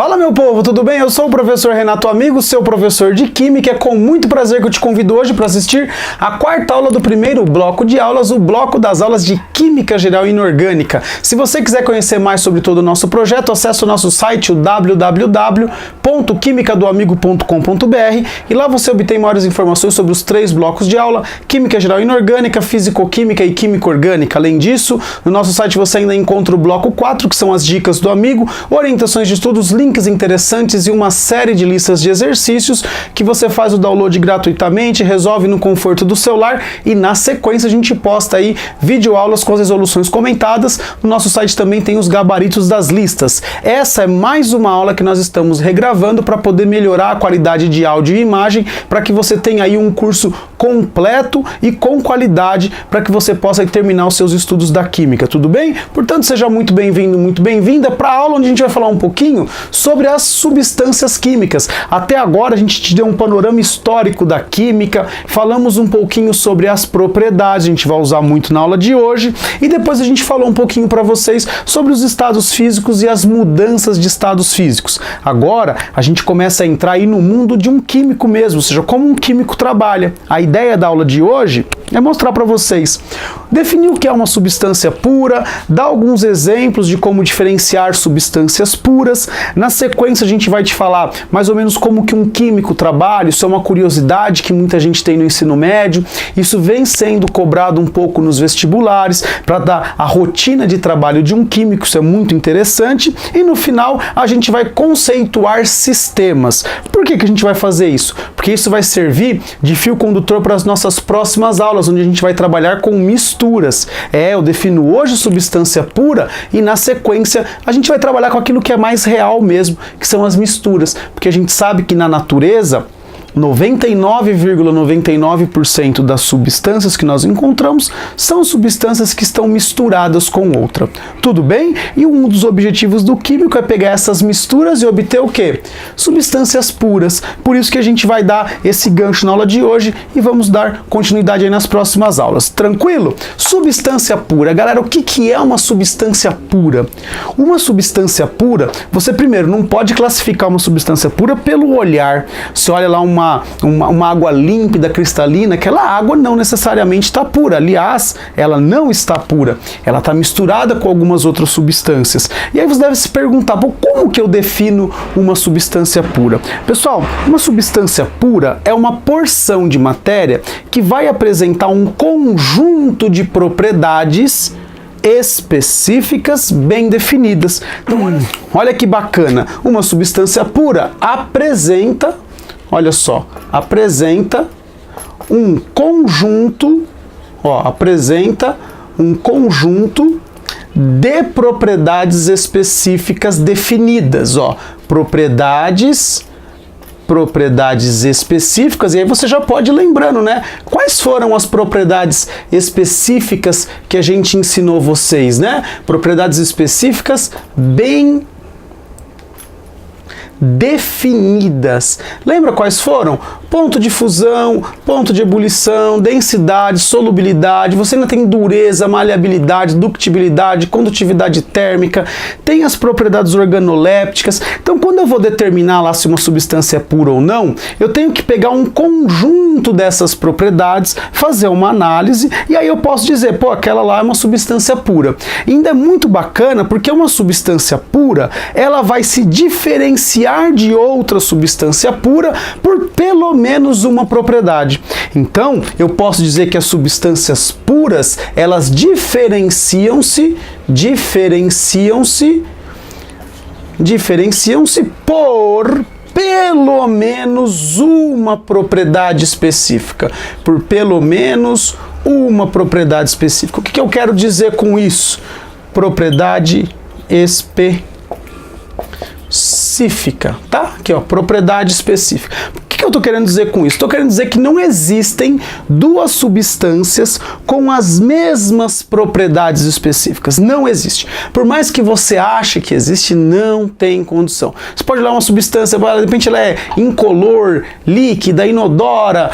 Fala, meu povo, tudo bem? Eu sou o professor Renato Amigo, seu professor de Química. É com muito prazer que eu te convido hoje para assistir a quarta aula do primeiro bloco de aulas, o bloco das aulas de Química Geral e Inorgânica. Se você quiser conhecer mais sobre todo o nosso projeto, acesse o nosso site, o www.quimicadoamigo.com.br, e lá você obtém maiores informações sobre os 3 blocos de aula: Química Geral e Inorgânica, Físico-Química e Química Orgânica. Além disso, no nosso site você ainda encontra o bloco 4, que são as dicas do amigo, orientações de estudos, links interessantes e uma série de listas de exercícios que você faz o download gratuitamente, resolve no conforto do celular, e na sequência a gente posta aí videoaulas com as resoluções comentadas. No nosso site também tem os gabaritos das listas. Essa é mais uma aula que nós estamos regravando para poder melhorar a qualidade de áudio e imagem, para que você tenha aí um curso completo e com qualidade, para que você possa terminar os seus estudos da Química, tudo bem? Portanto, seja muito bem-vindo, muito bem-vinda para a aula onde a gente vai falar um pouquinho sobre as substâncias químicas. Até agora a gente te deu um panorama histórico da química, falamos um pouquinho sobre as propriedades, a gente vai usar muito na aula de hoje, e depois a gente falou um pouquinho para vocês sobre os estados físicos e as mudanças de estados físicos. Agora a gente começa a entrar aí no mundo de um químico mesmo, ou seja, como um químico trabalha. A ideia da aula de hoje é mostrar para vocês, definir o que é uma substância pura, dar alguns exemplos de como diferenciar substâncias puras. Na sequência a gente vai te falar mais ou menos como que um químico trabalha. Isso é uma curiosidade que muita gente tem no ensino médio, isso vem sendo cobrado um pouco nos vestibulares, para dar a rotina de trabalho de um químico, isso é muito interessante. E no final a gente vai conceituar sistemas. Por que a gente vai fazer isso? Porque isso vai servir de fio condutor para as nossas próximas aulas, onde a gente vai trabalhar com misturas. Eu defino hoje substância pura e na sequência a gente vai trabalhar com aquilo que é mais real mesmo, que são as misturas, porque a gente sabe que na natureza 99,99% das substâncias que nós encontramos são substâncias que estão misturadas com outra. Tudo bem? E um dos objetivos do químico é pegar essas misturas e obter o quê? Substâncias puras. Por isso que a gente vai dar esse gancho na aula de hoje e vamos dar continuidade aí nas próximas aulas. Tranquilo? Substância pura. Galera, o que é uma substância pura? Uma substância pura, você primeiro não pode classificar uma substância pura pelo olhar. Você olha lá uma água límpida, cristalina, aquela água não necessariamente está pura. Aliás, ela não está pura. Ela está misturada com algumas outras substâncias. E aí você deve se perguntar, como que eu defino uma substância pura? Pessoal, uma substância pura é uma porção de matéria que vai apresentar um conjunto de propriedades específicas bem definidas. Então, olha que bacana. Uma substância pura apresenta, olha só, apresenta um conjunto, apresenta um conjunto de propriedades específicas definidas, propriedades específicas. E aí você já pode ir lembrando, né? Quais foram as propriedades específicas que a gente ensinou vocês, né? Propriedades específicas bem definidas. Lembra quais foram? Ponto de fusão, ponto de ebulição, densidade, solubilidade. Você ainda tem dureza, maleabilidade, ductibilidade, condutividade térmica, tem as propriedades organolépticas. Então, quando eu vou determinar lá se uma substância é pura ou não, eu tenho que pegar um conjunto dessas propriedades, fazer uma análise, e aí eu posso dizer, aquela lá é uma substância pura. E ainda é muito bacana, porque uma substância pura, ela vai se diferenciar de outra substância pura por pelo menos uma propriedade. Então, eu posso dizer que as substâncias puras, elas diferenciam-se por pelo menos uma propriedade específica. Por pelo menos uma propriedade específica. O que eu quero dizer com isso? Propriedade específica, tá? Aqui, propriedade específica. O que eu estou querendo dizer com isso? Estou querendo dizer que não existem duas substâncias com as mesmas propriedades específicas. Não existe. Por mais que você ache que existe, não tem condição. Você pode olhar uma substância, de repente ela é incolor, líquida, inodora,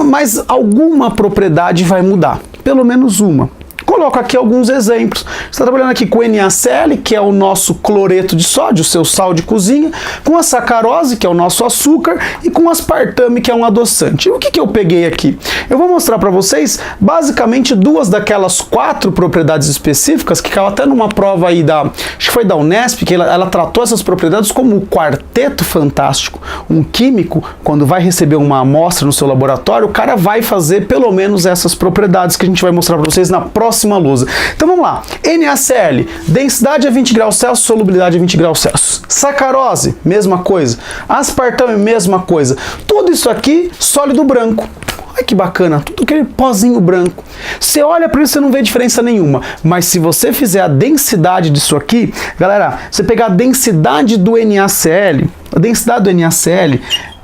mas alguma propriedade vai mudar. Pelo menos uma. Coloco aqui alguns exemplos. Você está trabalhando aqui com o NaCl, que é o nosso cloreto de sódio, o seu sal de cozinha, com a sacarose, que é o nosso açúcar, e com o aspartame, que é um adoçante. E o que eu peguei aqui? Eu vou mostrar para vocês, basicamente, duas daquelas 4 propriedades específicas, que caiu até numa prova aí acho que foi da Unesp, que ela tratou essas propriedades como o quarteto fantástico. Um químico, quando vai receber uma amostra no seu laboratório, o cara vai fazer pelo menos essas propriedades que a gente vai mostrar para vocês na próxima lousa. Então vamos lá. NaCl, densidade a 20 graus Celsius, solubilidade a 20 graus Celsius. Sacarose, mesma coisa. Aspartame, mesma coisa. Tudo isso aqui, sólido branco. Olha que bacana, tudo aquele pozinho branco. Você olha para isso, você não vê diferença nenhuma. Mas se você fizer a densidade disso aqui, galera, você pegar a densidade do NaCl, a densidade do NaCl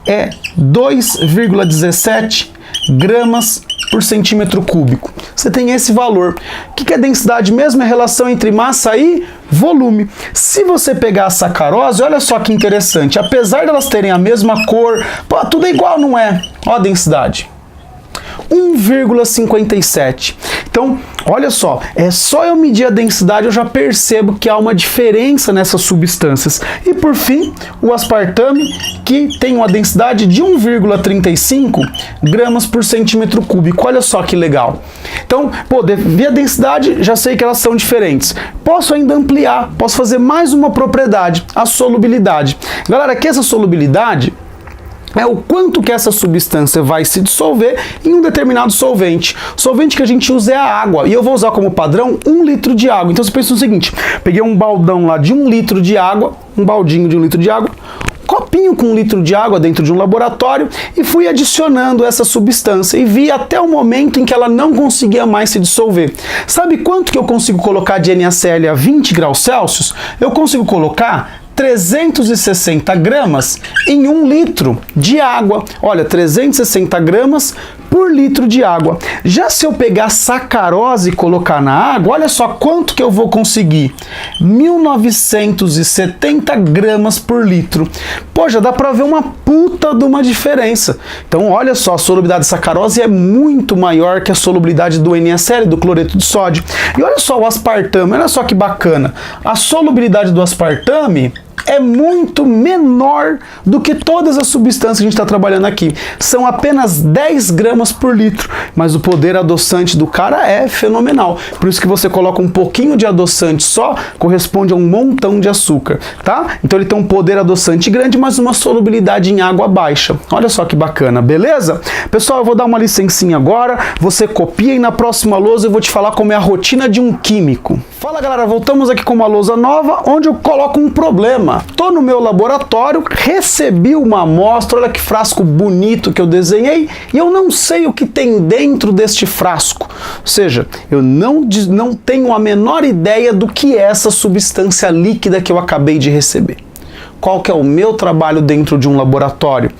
é 2,17 gramas por centímetro cúbico. Você tem esse valor. O que é densidade mesmo? É a relação entre massa e volume. Se você pegar a sacarose, olha só que interessante. Apesar de elas terem a mesma cor, pô, tudo é igual, não é? Ó a densidade. 1,57. Então, olha só, é só eu medir a densidade, eu já percebo que há uma diferença nessas substâncias. E por fim, o aspartame, que tem uma densidade de 1,35 gramas por centímetro cúbico. Olha só que legal. Então, pô, vi a densidade, já sei que elas são diferentes. Posso ainda ampliar, posso fazer mais uma propriedade, a solubilidade. Galera, aqui essa solubilidade é o quanto que essa substância vai se dissolver em um determinado solvente. O solvente que a gente usa é a água, e eu vou usar como padrão 1 litro de água. Então você pensa no seguinte, peguei um baldão lá de 1 litro de água, um baldinho de 1 litro de água, copinho com 1 litro de água dentro de um laboratório e fui adicionando essa substância e vi até o momento em que ela não conseguia mais se dissolver. Sabe quanto que eu consigo colocar de NaCl a 20 graus Celsius? Eu consigo colocar 360 gramas em 1 litro de água. Olha, 360 gramas por litro de água. Já se eu pegar sacarose e colocar na água, olha só quanto que eu vou conseguir. 1970 gramas por litro. Pô, já dá pra ver uma puta de uma diferença. Então, olha só, a solubilidade de sacarose é muito maior que a solubilidade do NaCl, do cloreto de sódio. E olha só o aspartame, olha só que bacana. A solubilidade do aspartame é muito menor do que todas as substâncias que a gente está trabalhando aqui. São apenas 10 gramas por litro, mas o poder adoçante do cara é fenomenal. Por isso que você coloca um pouquinho de adoçante só, corresponde a um montão de açúcar, tá? Então ele tem um poder adoçante grande, mas uma solubilidade em água baixa. Olha só que bacana, beleza? Pessoal, eu vou dar uma licencinha agora, você copia e na próxima lousa eu vou te falar como é a rotina de um químico. Fala galera, voltamos aqui com uma lousa nova, onde eu coloco um problema. Estou no meu laboratório, recebi uma amostra, olha que frasco bonito que eu desenhei, e eu não sei o que tem dentro deste frasco. Ou seja, eu não tenho a menor ideia do que é essa substância líquida que eu acabei de receber. Qual que é o meu trabalho dentro de um laboratório?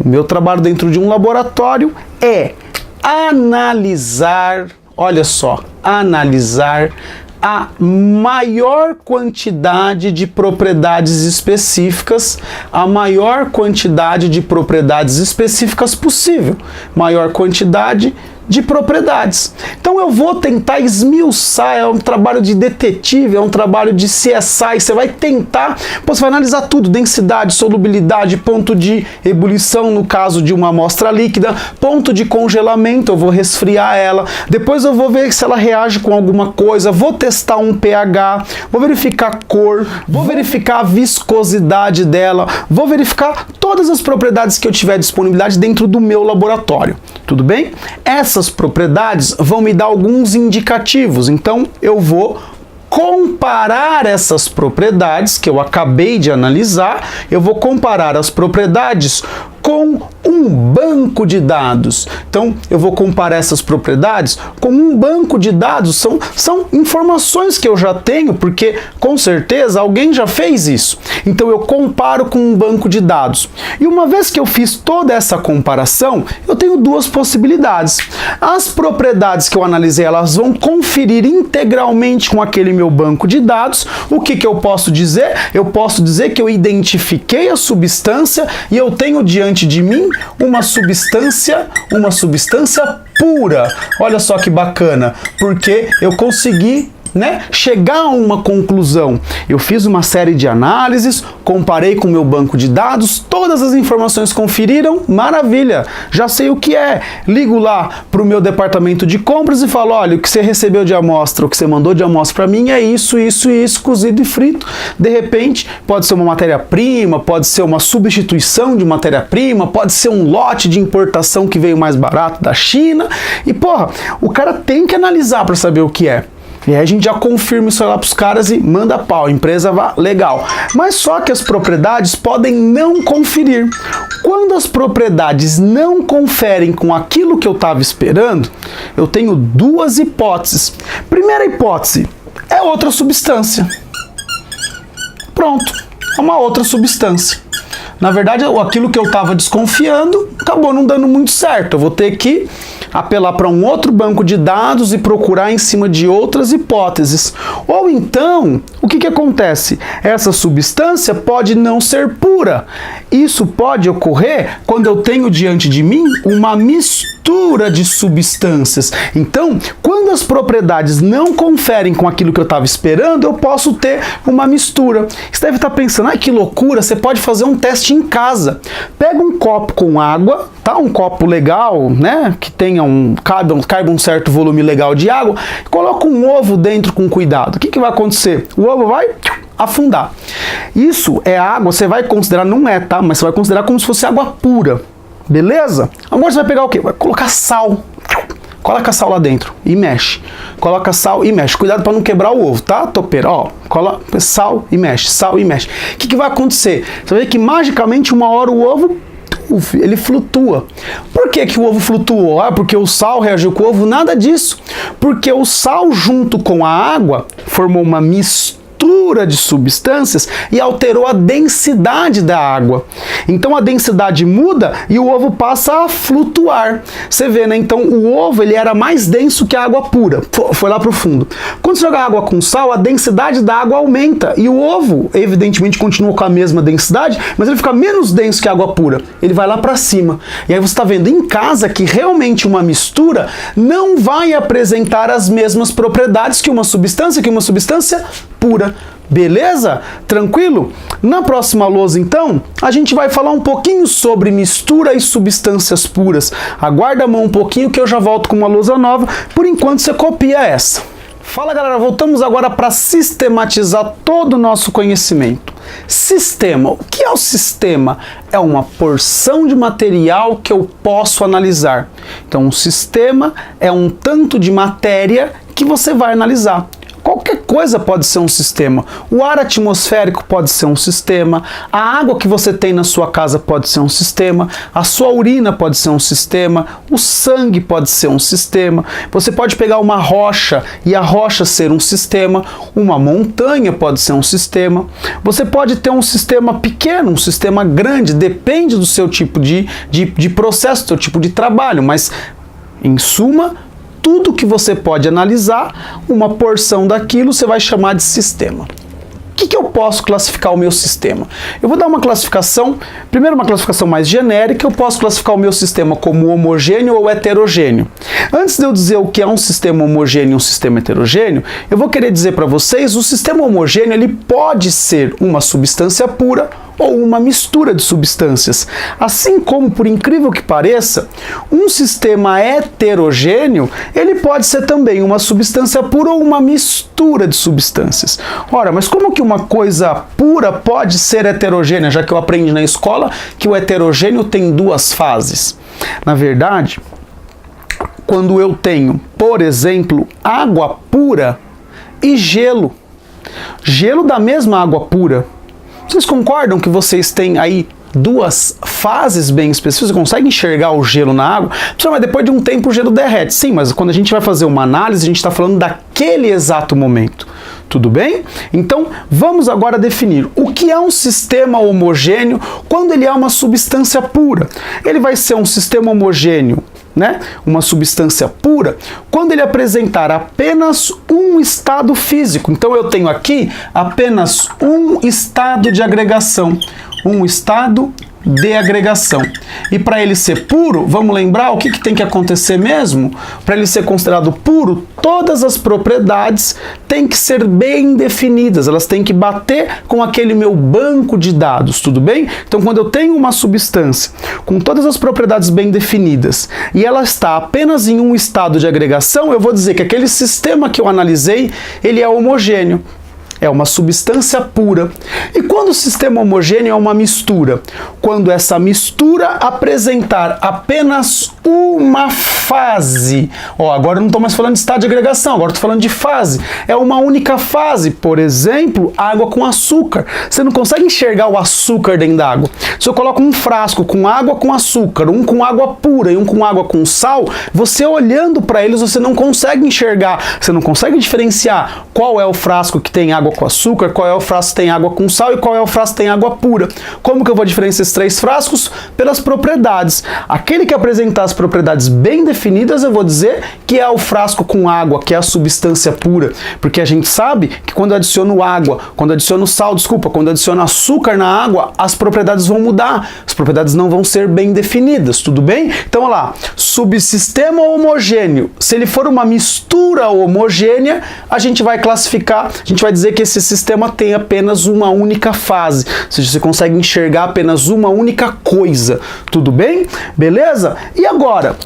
O meu trabalho dentro de um laboratório é analisar, olha só, analisar a maior quantidade de propriedades específicas, a maior quantidade de propriedades específicas possível, maior quantidade de propriedades. Então eu vou tentar esmiuçar, é um trabalho de detetive, é um trabalho de CSI, você vai tentar, você vai analisar tudo, densidade, solubilidade, ponto de ebulição no caso de uma amostra líquida, ponto de congelamento, eu vou resfriar ela, depois eu vou ver se ela reage com alguma coisa, vou testar um pH, vou verificar a cor, vou verificar a viscosidade dela, vou verificar todas as propriedades que eu tiver disponibilidade dentro do meu laboratório, tudo bem? Essas propriedades vão me dar alguns indicativos, então eu vou comparar essas propriedades que eu acabei de analisar, eu vou comparar as propriedades com um banco de dados. Então, eu vou comparar essas propriedades com um banco de dados. São informações que eu já tenho, porque, com certeza, alguém já fez isso. Então, eu comparo com um banco de dados. E uma vez que eu fiz toda essa comparação, eu tenho duas possibilidades. As propriedades que eu analisei, elas vão conferir integralmente com aquele meu banco de dados. O que eu posso dizer? Eu posso dizer que eu identifiquei a substância e eu tenho diante de mim uma substância pura. Olha só que bacana, porque eu consegui, né, chegar a uma conclusão. Eu fiz uma série de análises, comparei com o meu banco de dados, todas as informações conferiram, maravilha, já sei o que é. Ligo lá para o meu departamento de compras e falo, olha, o que você recebeu de amostra, o que você mandou de amostra para mim é isso, cozido e frito. De repente, pode ser uma matéria-prima, pode ser uma substituição de matéria-prima, pode ser um lote de importação que veio mais barato da China, e porra, o cara tem que analisar para saber o que é. E aí a gente já confirma isso lá para os caras e manda pau, a empresa vai, legal. Mas só que as propriedades podem não conferir. Quando as propriedades não conferem com aquilo que eu estava esperando, eu tenho duas hipóteses. Primeira hipótese, é outra substância. Pronto, é uma outra substância. Na verdade, aquilo que eu estava desconfiando acabou não dando muito certo. Eu vou ter que apelar para um outro banco de dados e procurar em cima de outras hipóteses. Ou então, o que acontece? Essa substância pode não ser pura. Isso pode ocorrer quando eu tenho diante de mim uma mistura de substâncias. Então, quando as propriedades não conferem com aquilo que eu estava esperando, eu posso ter uma mistura. Você deve estar pensando, que loucura, você pode fazer um teste em casa. Pega um copo com água, tá? Um copo legal, né? Que tenha caiba um certo volume legal de água, coloca um ovo dentro com cuidado. O que vai acontecer? O ovo vai afundar. Isso é água, você vai considerar, não é, tá? Mas você vai considerar como se fosse água pura. Beleza? Agora você vai pegar o quê? Vai colocar sal. Coloca sal lá dentro e mexe. Coloca sal e mexe. Cuidado para não quebrar o ovo, tá, topeira? Ó, coloca sal e mexe, sal e mexe. O que vai acontecer? Você vai ver que magicamente uma hora o ovo ele flutua. Por que o ovo flutuou? Porque o sal reagiu com o ovo? Nada disso. Porque o sal junto com a água formou uma mistura de substâncias e alterou a densidade da água. Então a densidade muda e o ovo passa a flutuar. Você vê, né? Então o ovo ele era mais denso que a água pura. Foi lá para o fundo. Quando você joga água com sal, a densidade da água aumenta e o ovo, evidentemente, continua com a mesma densidade, mas ele fica menos denso que a água pura. Ele vai lá para cima. E aí você está vendo em casa que realmente uma mistura não vai apresentar as mesmas propriedades que uma substância pura. Beleza? Tranquilo? Na próxima lousa, então, a gente vai falar um pouquinho sobre mistura e substâncias puras. Aguarda a mão um pouquinho que eu já volto com uma lousa nova. Por enquanto, você copia essa. Fala, galera, voltamos agora para sistematizar todo o nosso conhecimento. Sistema. O que é o sistema? É uma porção de material que eu posso analisar. Então, um sistema é um tanto de matéria que você vai analisar. Qualquer coisa pode ser um sistema. O ar atmosférico pode ser um sistema, a água que você tem na sua casa pode ser um sistema, a sua urina pode ser um sistema, o sangue pode ser um sistema. Você pode pegar uma rocha e a rocha ser um sistema, uma montanha pode ser um sistema. Você pode ter um sistema pequeno, um sistema grande, depende do seu tipo de processo, do seu tipo de trabalho, mas em suma, tudo que você pode analisar, uma porção daquilo você vai chamar de sistema. O que eu posso classificar o meu sistema? Eu vou dar uma classificação, primeiro uma classificação mais genérica, eu posso classificar o meu sistema como homogêneo ou heterogêneo. Antes de eu dizer o que é um sistema homogêneo e um sistema heterogêneo, eu vou querer dizer para vocês, o sistema homogêneo ele pode ser uma substância pura ou uma mistura de substâncias. Assim como, por incrível que pareça, um sistema heterogêneo, ele pode ser também uma substância pura ou uma mistura de substâncias. Ora, mas como que uma coisa pura pode ser heterogênea, já que eu aprendi na escola que o heterogêneo tem duas fases? Na verdade, quando eu tenho, por exemplo, água pura e gelo da mesma água pura, vocês concordam que vocês têm aí duas fases bem específicas? Você consegue enxergar o gelo na água? Mas depois de um tempo o gelo derrete. Sim, mas quando a gente vai fazer uma análise, a gente está falando daquele exato momento. Tudo bem? Então, vamos agora definir o que é um sistema homogêneo quando ele é uma substância pura. Ele vai ser um sistema homogêneo, né? Uma substância pura, quando ele apresentar apenas um estado físico. Então eu tenho aqui apenas um estado de agregação, um estado de agregação. E para ele ser puro, vamos lembrar o que tem que acontecer mesmo? Para ele ser considerado puro, todas as propriedades têm que ser bem definidas, elas têm que bater com aquele meu banco de dados, tudo bem? Então, quando eu tenho uma substância com todas as propriedades bem definidas e ela está apenas em um estado de agregação, eu vou dizer que aquele sistema que eu analisei, ele é homogêneo. É uma substância pura. E quando o sistema homogêneo é uma mistura? Quando essa mistura apresentar apenas uma fase. Agora eu não estou mais falando de estado de agregação, agora estou falando de fase. É uma única fase. Por exemplo, água com açúcar. Você não consegue enxergar o açúcar dentro da água. Se eu coloco um frasco com água com açúcar, um com água pura e um com água com sal, você olhando para eles, você não consegue enxergar, você não consegue diferenciar qual é o frasco que tem água com açúcar, qual é o frasco que tem água com sal e qual é o frasco que tem água pura. Como que eu vou diferenciar esses três frascos? Pelas propriedades. Aquele que apresentar as propriedades bem definidas, eu vou dizer que é o frasco com água, que é a substância pura, porque a gente sabe que quando eu adiciono água, quando eu adiciono sal, quando eu adiciono açúcar na água, as propriedades vão mudar, as propriedades não vão ser bem definidas, tudo bem? Então, olha lá, subsistema homogêneo, se ele for uma mistura homogênea, a gente vai classificar, a gente vai dizer que esse sistema tem apenas uma única fase, ou seja, você consegue enxergar apenas uma única coisa, tudo bem? Beleza? E agora,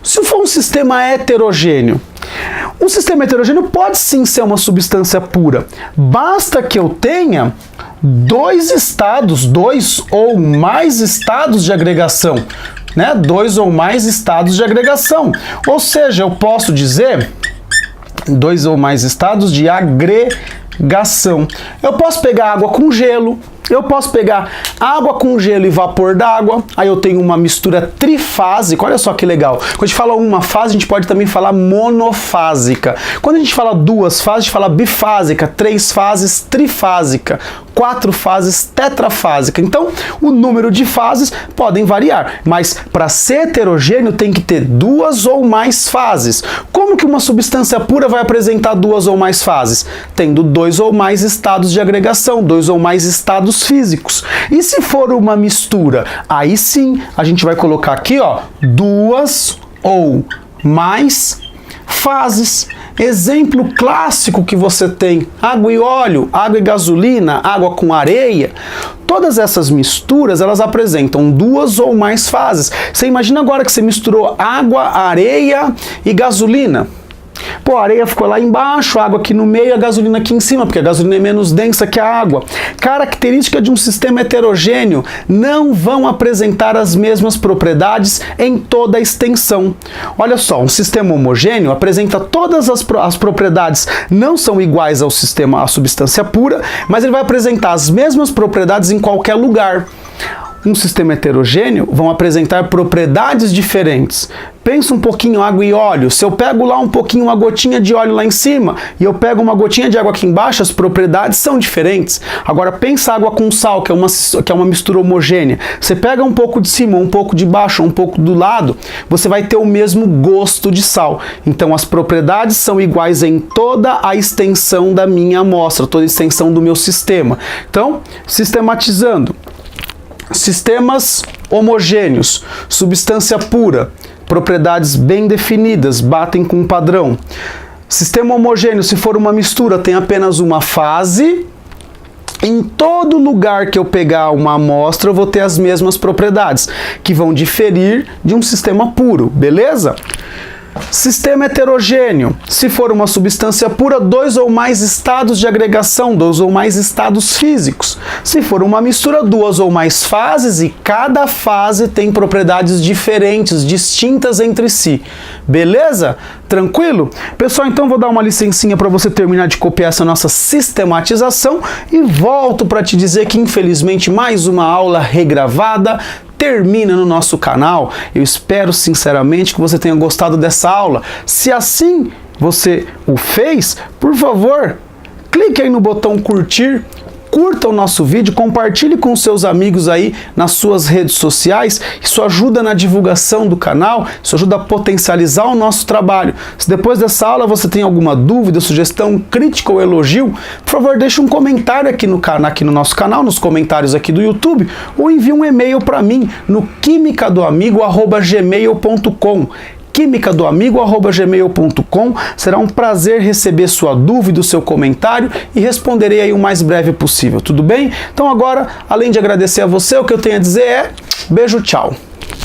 se for um sistema heterogêneo, um sistema heterogêneo pode sim ser uma substância pura, basta que eu tenha dois ou mais estados de agregação, né? Dois ou mais estados de agregação, ou seja, eu posso dizer dois ou mais estados de agregação. Eu posso pegar água com gelo, eu posso pegar água com gelo e vapor d'água, aí eu tenho uma mistura trifásica, olha só que legal. Quando a gente fala uma fase, a gente pode também falar monofásica. Quando a gente fala duas fases, a gente fala bifásica, três fases, trifásica, quatro fases, tetrafásica. Então, o número de fases podem variar, mas para ser heterogêneo tem que ter duas ou mais fases. Como que uma substância pura vai apresentar duas ou mais fases? Tendo dois ou mais estados de agregação, dois ou mais estados físicos. E se for uma mistura, aí sim a gente vai colocar aqui, duas ou mais fases. Exemplo clássico que você tem: água e óleo, água e gasolina, água com areia. Todas essas misturas, elas apresentam duas ou mais fases. Você imagina agora que você misturou água, areia e gasolina. Pô, a areia ficou lá embaixo, a água aqui no meio, a gasolina aqui em cima, porque a gasolina é menos densa que a água. Característica de um sistema heterogêneo: não vão apresentar as mesmas propriedades em toda a extensão. Olha só, um sistema homogêneo apresenta todas as propriedades, não são iguais ao sistema, à substância pura, mas ele vai apresentar as mesmas propriedades em qualquer lugar. Um sistema heterogêneo vão apresentar propriedades diferentes. Pensa um pouquinho água e óleo. Se eu pego lá um pouquinho, uma gotinha de óleo lá em cima, e eu pego uma gotinha de água aqui embaixo, as propriedades são diferentes. Agora pensa água com sal, que é uma mistura homogênea. Você pega um pouco de cima, um pouco de baixo, um pouco do lado, você vai ter o mesmo gosto de sal. Então as propriedades são iguais em toda a extensão da minha amostra, toda a extensão do meu sistema. Então, sistematizando: sistemas homogêneos, substância pura, propriedades bem definidas, batem com um padrão. Sistema homogêneo, se for uma mistura, tem apenas uma fase. Em todo lugar que eu pegar uma amostra, eu vou ter as mesmas propriedades, que vão diferir de um sistema puro, beleza? Sistema heterogêneo, se for uma substância pura, dois ou mais estados de agregação, dois ou mais estados físicos. Se for uma mistura, duas ou mais fases, e cada fase tem propriedades diferentes, distintas entre si. Beleza? Tranquilo? Pessoal, então vou dar uma licencinha para você terminar de copiar essa nossa sistematização e volto para te dizer que, infelizmente, mais uma aula regravada termina no nosso canal. Eu espero sinceramente que você tenha gostado dessa aula. Se assim você o fez, por favor, clique aí no botão curtir, curta o nosso vídeo, compartilhe com seus amigos aí nas suas redes sociais. Isso ajuda na divulgação do canal, isso ajuda a potencializar o nosso trabalho. Se depois dessa aula você tem alguma dúvida, sugestão, crítica ou elogio, por favor, deixe um comentário aqui no nosso canal, nos comentários aqui do YouTube, ou envie um e-mail para mim no quimicadoamigo@gmail.com. quimicadoamigo@gmail.com. Será um prazer receber sua dúvida, o seu comentário e responderei aí o mais breve possível, tudo bem? Então agora, além de agradecer a você, o que eu tenho a dizer é beijo, tchau!